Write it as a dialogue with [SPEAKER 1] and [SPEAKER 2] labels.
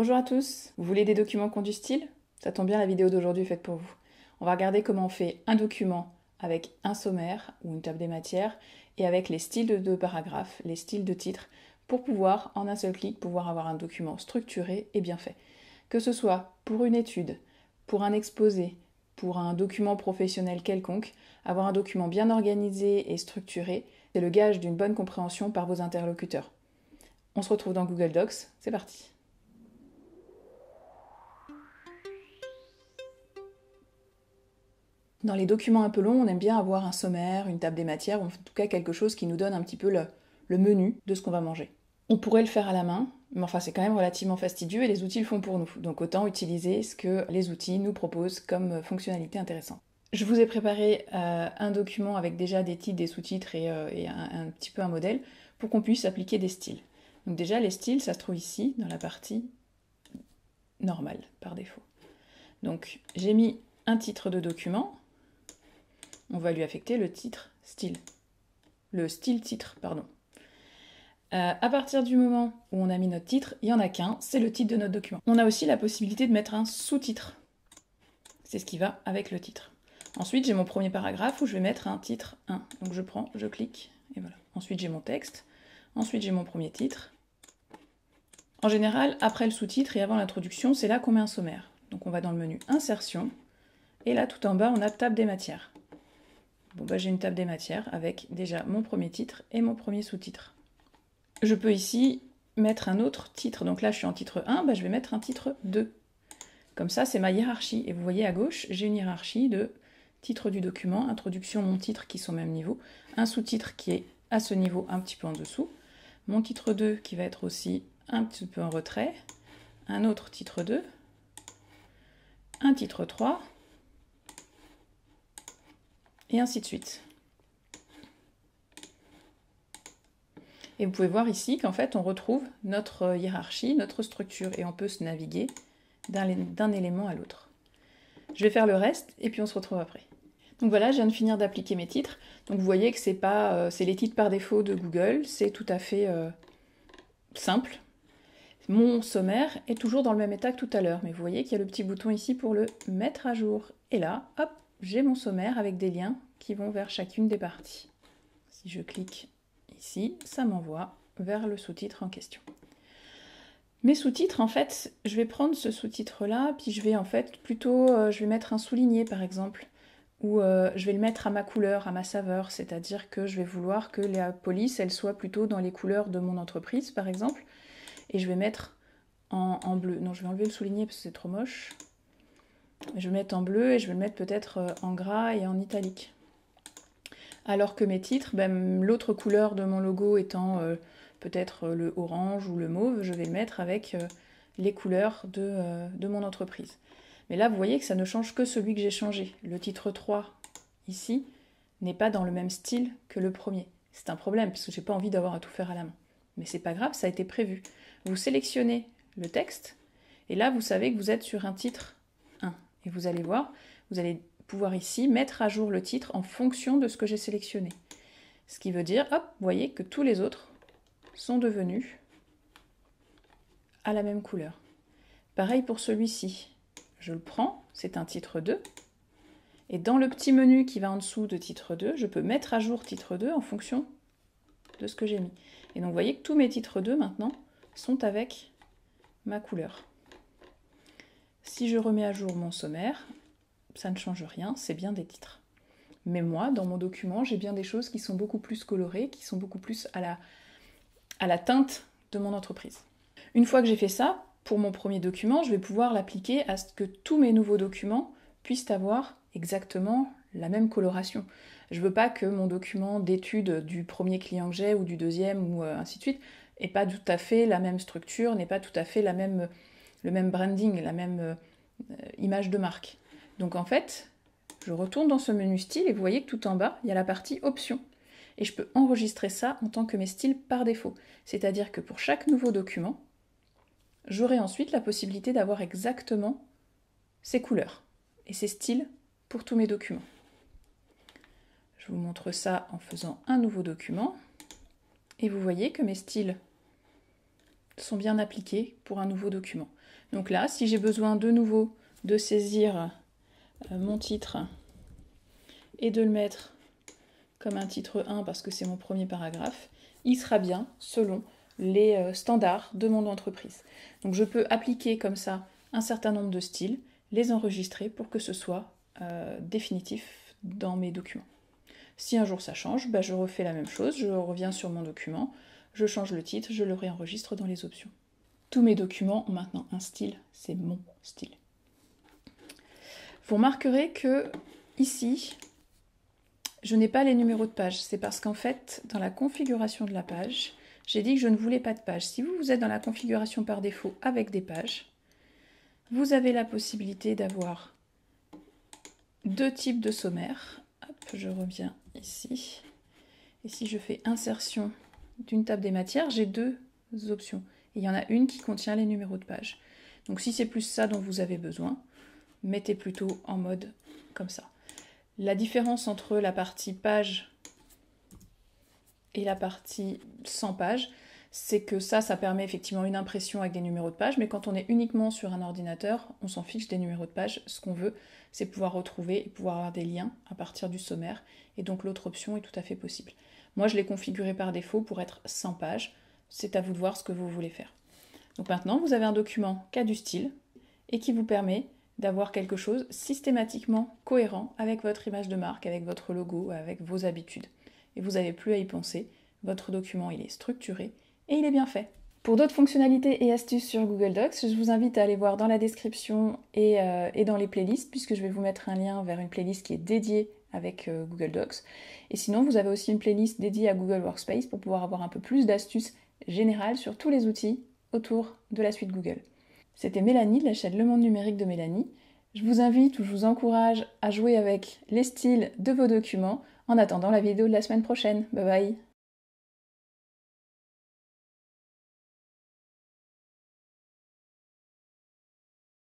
[SPEAKER 1] Bonjour à tous, vous voulez des documents qui ont du style? Ça tombe bien, la vidéo d'aujourd'hui est faite pour vous. On va regarder comment on fait un document avec un sommaire ou une table des matières et avec les styles de paragraphes, les styles de titres, pour pouvoir, en un seul clic, pouvoir avoir un document structuré et bien fait. Que ce soit pour une étude, pour un exposé, pour un document professionnel quelconque, avoir un document bien organisé et structuré, c'est le gage d'une bonne compréhension par vos interlocuteurs. On se retrouve dans Google Docs, c'est parti. Dans les documents un peu longs, on aime bien avoir un sommaire, une table des matières, ou en tout cas quelque chose qui nous donne un petit peu le menu de ce qu'on va manger. On pourrait le faire à la main, mais enfin c'est quand même relativement fastidieux et les outils le font pour nous. Donc autant utiliser ce que les outils nous proposent comme fonctionnalité intéressante. Je vous ai préparé un document avec déjà des titres, des sous-titres et un petit peu un modèle pour qu'on puisse appliquer des styles. Donc déjà les styles, ça se trouve ici dans la partie normale par défaut. Donc j'ai mis un titre de document. On va lui affecter le titre style. Le style titre, pardon. À partir du moment où on a mis notre titre, il n'y en a qu'un, c'est le titre de notre document. On a aussi la possibilité de mettre un sous-titre. C'est ce qui va avec le titre. Ensuite, j'ai mon premier paragraphe où je vais mettre un titre 1. Donc je prends, je clique, et voilà. Ensuite, j'ai mon texte. Ensuite, j'ai mon premier titre. En général, après le sous-titre et avant l'introduction, c'est là qu'on met un sommaire. Donc on va dans le menu Insertion. Et là, tout en bas, on a Table des matières. Bon, bah, j'ai une table des matières avec déjà mon premier titre et mon premier sous-titre. Je peux ici mettre un autre titre. Donc là, je suis en titre 1, bah, je vais mettre un titre 2. Comme ça, c'est ma hiérarchie. Et vous voyez à gauche, j'ai une hiérarchie de titre du document, introduction, mon titre qui sont au même niveau, un sous-titre qui est à ce niveau un petit peu en dessous, mon titre 2 qui va être aussi un petit peu en retrait, un autre titre 2, un titre 3, et ainsi de suite. Et vous pouvez voir ici qu'en fait on retrouve notre hiérarchie, notre structure, et on peut se naviguer d'un élément à l'autre. Je vais faire le reste et puis on se retrouve après. Donc voilà, je viens de finir d'appliquer mes titres. Donc vous voyez que c'est les titres par défaut de Google, c'est tout à fait simple. Mon sommaire est toujours dans le même état que tout à l'heure, mais vous voyez qu'il y a le petit bouton ici pour le mettre à jour. Et là, hop, j'ai mon sommaire avec des liens qui vont vers chacune des parties. Si je clique ici, ça m'envoie vers le sous-titre en question. Mes sous-titres, en fait, je vais prendre ce sous-titre-là, puis je vais en fait plutôt, je vais mettre un souligné par exemple, ou je vais le mettre à ma couleur, à ma saveur, c'est-à-dire que je vais vouloir que la police, elle soit plutôt dans les couleurs de mon entreprise par exemple, et je vais mettre en bleu. Non, je vais enlever le souligné parce que c'est trop moche. Je vais mettre en bleu et je vais le mettre peut-être en gras et en italique. Alors que mes titres, ben, l'autre couleur de mon logo étant peut-être le orange ou le mauve, je vais le mettre avec les couleurs de mon entreprise. Mais là, vous voyez que ça ne change que celui que j'ai changé. Le titre 3, ici, n'est pas dans le même style que le premier. C'est un problème, parce que je n'ai pas envie d'avoir à tout faire à la main. Mais c'est pas grave, ça a été prévu. Vous sélectionnez le texte, et là, vous savez que vous êtes sur un titre 1. Et vous allez voir, vous allez pouvoir ici mettre à jour le titre en fonction de ce que j'ai sélectionné. Ce qui veut dire, hop, vous voyez que tous les autres sont devenus à la même couleur. Pareil pour celui-ci. Je le prends, c'est un titre 2. Et dans le petit menu qui va en dessous de titre 2, je peux mettre à jour titre 2 en fonction de ce que j'ai mis. Et donc vous voyez que tous mes titres 2 maintenant sont avec ma couleur. Si je remets à jour mon sommaire, ça ne change rien, c'est bien des titres. Mais moi, dans mon document, j'ai bien des choses qui sont beaucoup plus colorées, qui sont beaucoup plus à la teinte de mon entreprise. Une fois que j'ai fait ça, pour mon premier document, je vais pouvoir l'appliquer à ce que tous mes nouveaux documents puissent avoir exactement la même coloration. Je ne veux pas que mon document d'étude du premier client que j'ai ou du deuxième ou ainsi de suite n'ait pas tout à fait la même structure, n'ait pas tout à fait le même branding, la même image de marque. Donc en fait, je retourne dans ce menu style et vous voyez que tout en bas, il y a la partie options. Et je peux enregistrer ça en tant que mes styles par défaut. C'est-à-dire que pour chaque nouveau document, j'aurai ensuite la possibilité d'avoir exactement ces couleurs et ces styles pour tous mes documents. Je vous montre ça en faisant un nouveau document. Et vous voyez que mes styles sont bien appliqués pour un nouveau document. Donc là, si j'ai besoin de nouveau de saisir mon titre et de le mettre comme un titre 1 parce que c'est mon premier paragraphe, il sera bien selon les standards de mon entreprise. Donc je peux appliquer comme ça un certain nombre de styles, les enregistrer pour que ce soit définitif dans mes documents. Si un jour ça change, je refais la même chose, je reviens sur mon document, je change le titre, je le réenregistre dans les options. Tous mes documents ont maintenant un style, c'est mon style. Vous remarquerez que ici, je n'ai pas les numéros de page. C'est parce qu'en fait, dans la configuration de la page, j'ai dit que je ne voulais pas de page. Si vous êtes dans la configuration par défaut avec des pages, vous avez la possibilité d'avoir deux types de sommaires. Hop, je reviens ici. Et si je fais insertion d'une table des matières, j'ai deux options. Et il y en a une qui contient les numéros de page. Donc si c'est plus ça dont vous avez besoin, mettez plutôt en mode comme ça. La différence entre la partie page et la partie sans page, c'est que ça permet effectivement une impression avec des numéros de page, mais quand on est uniquement sur un ordinateur, on s'en fiche des numéros de page. Ce qu'on veut, c'est pouvoir retrouver et pouvoir avoir des liens à partir du sommaire, et donc l'autre option est tout à fait possible. Moi, je l'ai configuré par défaut pour être sans page. C'est à vous de voir ce que vous voulez faire. Donc maintenant, vous avez un document qui a du style et qui vous permet d'avoir quelque chose systématiquement cohérent avec votre image de marque, avec votre logo, avec vos habitudes. Et vous n'avez plus à y penser. Votre document, il est structuré et il est bien fait. Pour d'autres fonctionnalités et astuces sur Google Docs, je vous invite à aller voir dans la description et dans les playlists, puisque je vais vous mettre un lien vers une playlist qui est dédiée avec Google Docs. Et sinon, vous avez aussi une playlist dédiée à Google Workspace pour pouvoir avoir un peu plus d'astuces générales sur tous les outils autour de la suite Google. C'était Mélanie de la chaîne Le Monde Numérique de Mélanie. Je vous invite ou je vous encourage à jouer avec les styles de vos documents en attendant la vidéo de la semaine prochaine. Bye bye!